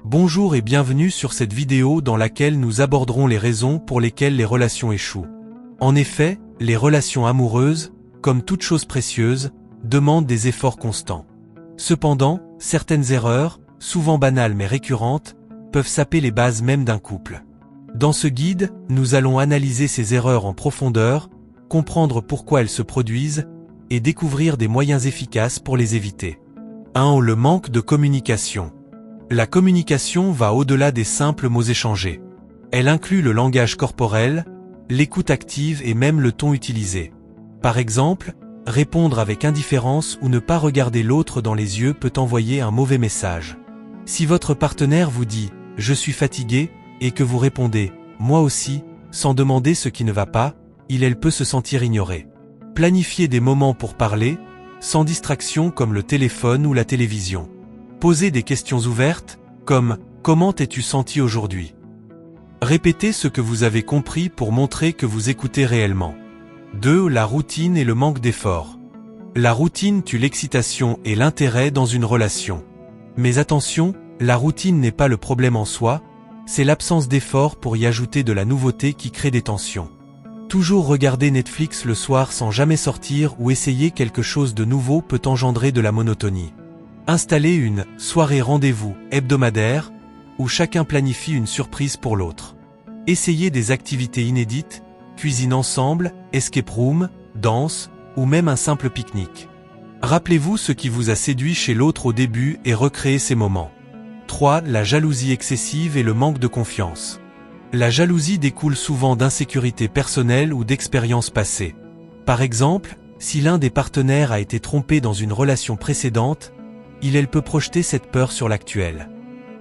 Bonjour et bienvenue sur cette vidéo dans laquelle nous aborderons les raisons pour lesquelles les relations échouent. En effet, les relations amoureuses, comme toute chose précieuse, demandent des efforts constants. Cependant, certaines erreurs, souvent banales mais récurrentes, peuvent saper les bases même d'un couple. Dans ce guide, nous allons analyser ces erreurs en profondeur, comprendre pourquoi elles se produisent, et découvrir des moyens efficaces pour les éviter. 1. Le manque de communication. La communication va au-delà des simples mots échangés. Elle inclut le langage corporel, l'écoute active et même le ton utilisé. Par exemple, répondre avec indifférence ou ne pas regarder l'autre dans les yeux peut envoyer un mauvais message. Si votre partenaire vous dit « je suis fatigué » et que vous répondez « moi aussi » sans demander ce qui ne va pas, elle peut se sentir ignorée. Planifiez des moments pour parler, sans distraction comme le téléphone ou la télévision. Posez des questions ouvertes, comme « Comment t'es-tu senti aujourd'hui ?» Répétez ce que vous avez compris pour montrer que vous écoutez réellement. 2. La routine et le manque d'effort. La routine tue l'excitation et l'intérêt dans une relation. Mais attention, la routine n'est pas le problème en soi, c'est l'absence d'effort pour y ajouter de la nouveauté qui crée des tensions. Toujours regarder Netflix le soir sans jamais sortir ou essayer quelque chose de nouveau peut engendrer de la monotonie. Installez une « soirée rendez-vous » hebdomadaire, où chacun planifie une surprise pour l'autre. Essayez des activités inédites, cuisine ensemble, escape room, danse, ou même un simple pique-nique. Rappelez-vous ce qui vous a séduit chez l'autre au début et recréez ces moments. 3. La jalousie excessive et le manque de confiance. La jalousie découle souvent d'insécurité personnelle ou d'expériences passées. Par exemple, si l'un des partenaires a été trompé dans une relation précédente, elle peut projeter cette peur sur l'actuelle.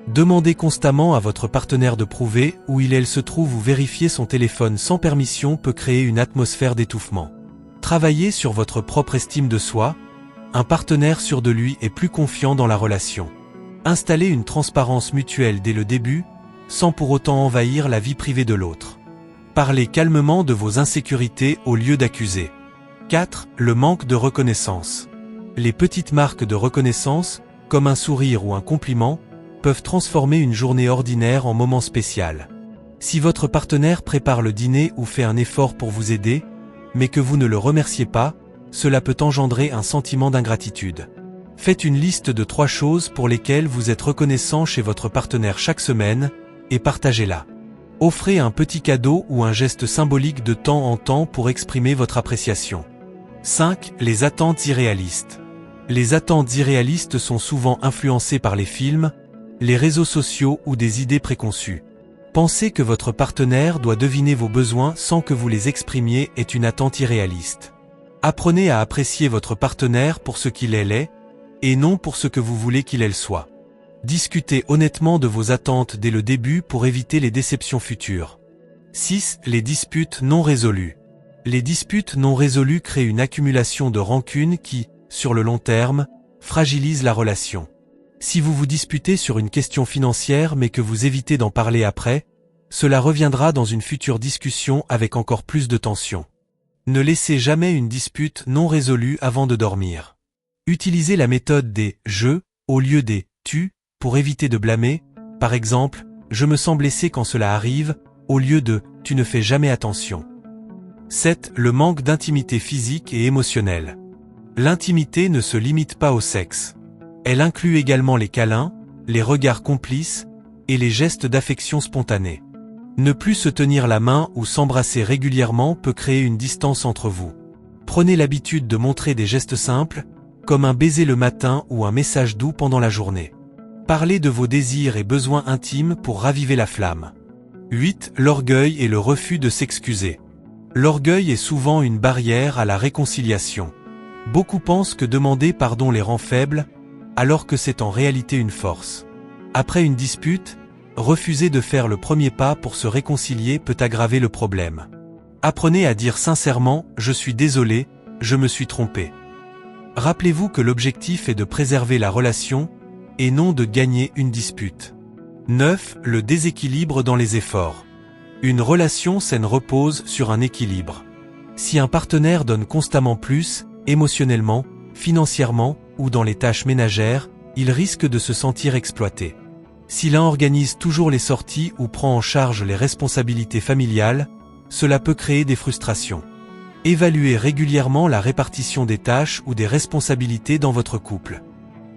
Demandez constamment à votre partenaire de prouver où elle se trouve ou vérifier son téléphone sans permission peut créer une atmosphère d'étouffement. Travaillez sur votre propre estime de soi, un partenaire sûr de lui est plus confiant dans la relation. Installez une transparence mutuelle dès le début, sans pour autant envahir la vie privée de l'autre. Parlez calmement de vos insécurités au lieu d'accuser. 4. Le manque de reconnaissance. Les petites marques de reconnaissance, comme un sourire ou un compliment, peuvent transformer une journée ordinaire en moment spécial. Si votre partenaire prépare le dîner ou fait un effort pour vous aider, mais que vous ne le remerciez pas, cela peut engendrer un sentiment d'ingratitude. Faites une liste de 3 choses pour lesquelles vous êtes reconnaissant chez votre partenaire chaque semaine, et partagez-la. Offrez un petit cadeau ou un geste symbolique de temps en temps pour exprimer votre appréciation. 5. Les attentes irréalistes. Les attentes irréalistes sont souvent influencées par les films, les réseaux sociaux ou des idées préconçues. Penser que votre partenaire doit deviner vos besoins sans que vous les exprimiez est une attente irréaliste. Apprenez à apprécier votre partenaire pour ce qu'il est, et non pour ce que vous voulez qu'il soit. Discutez honnêtement de vos attentes dès le début pour éviter les déceptions futures. 6. Les disputes non résolues. Les disputes non résolues créent une accumulation de rancune qui, sur le long terme, fragilise la relation. Si vous vous disputez sur une question financière mais que vous évitez d'en parler après, cela reviendra dans une future discussion avec encore plus de tension. Ne laissez jamais une dispute non résolue avant de dormir. Utilisez la méthode des « je » au lieu des « tu » pour éviter de blâmer, par exemple « je me sens blessé quand cela arrive » au lieu de « tu ne fais jamais attention ». 7. Le manque d'intimité physique et émotionnelle. L'intimité ne se limite pas au sexe. Elle inclut également les câlins, les regards complices et les gestes d'affection spontanés. Ne plus se tenir la main ou s'embrasser régulièrement peut créer une distance entre vous. Prenez l'habitude de montrer des gestes simples, comme un baiser le matin ou un message doux pendant la journée. Parlez de vos désirs et besoins intimes pour raviver la flamme. 8. L'orgueil et le refus de s'excuser. L'orgueil est souvent une barrière à la réconciliation. Beaucoup pensent que demander pardon les rend faibles, alors que c'est en réalité une force. Après une dispute, refuser de faire le premier pas pour se réconcilier peut aggraver le problème. Apprenez à dire sincèrement « je suis désolé, je me suis trompé ». Rappelez-vous que l'objectif est de préserver la relation, et non de gagner une dispute. 9. Le déséquilibre dans les efforts. Une relation saine repose sur un équilibre. Si un partenaire donne constamment plus, émotionnellement, financièrement ou dans les tâches ménagères, il risque de se sentir exploité. Si l'un organise toujours les sorties ou prend en charge les responsabilités familiales, cela peut créer des frustrations. Évaluez régulièrement la répartition des tâches ou des responsabilités dans votre couple.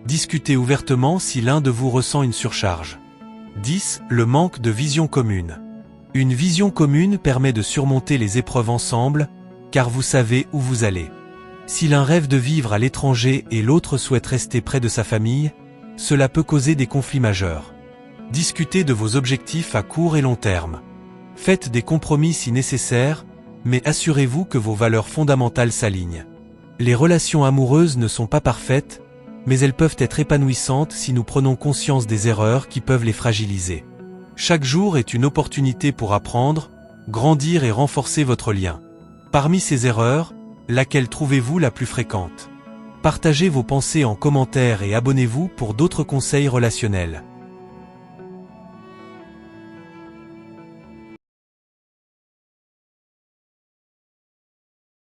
Discutez ouvertement si l'un de vous ressent une surcharge. 10. Le manque de vision commune. Une vision commune permet de surmonter les épreuves ensemble, car vous savez où vous allez. Si l'un rêve de vivre à l'étranger et l'autre souhaite rester près de sa famille, cela peut causer des conflits majeurs. Discutez de vos objectifs à court et long terme. Faites des compromis si nécessaire, mais assurez-vous que vos valeurs fondamentales s'alignent. Les relations amoureuses ne sont pas parfaites, mais elles peuvent être épanouissantes si nous prenons conscience des erreurs qui peuvent les fragiliser. Chaque jour est une opportunité pour apprendre, grandir et renforcer votre lien. Parmi ces erreurs, laquelle trouvez-vous la plus fréquente? Partagez vos pensées en commentaire et abonnez-vous pour d'autres conseils relationnels.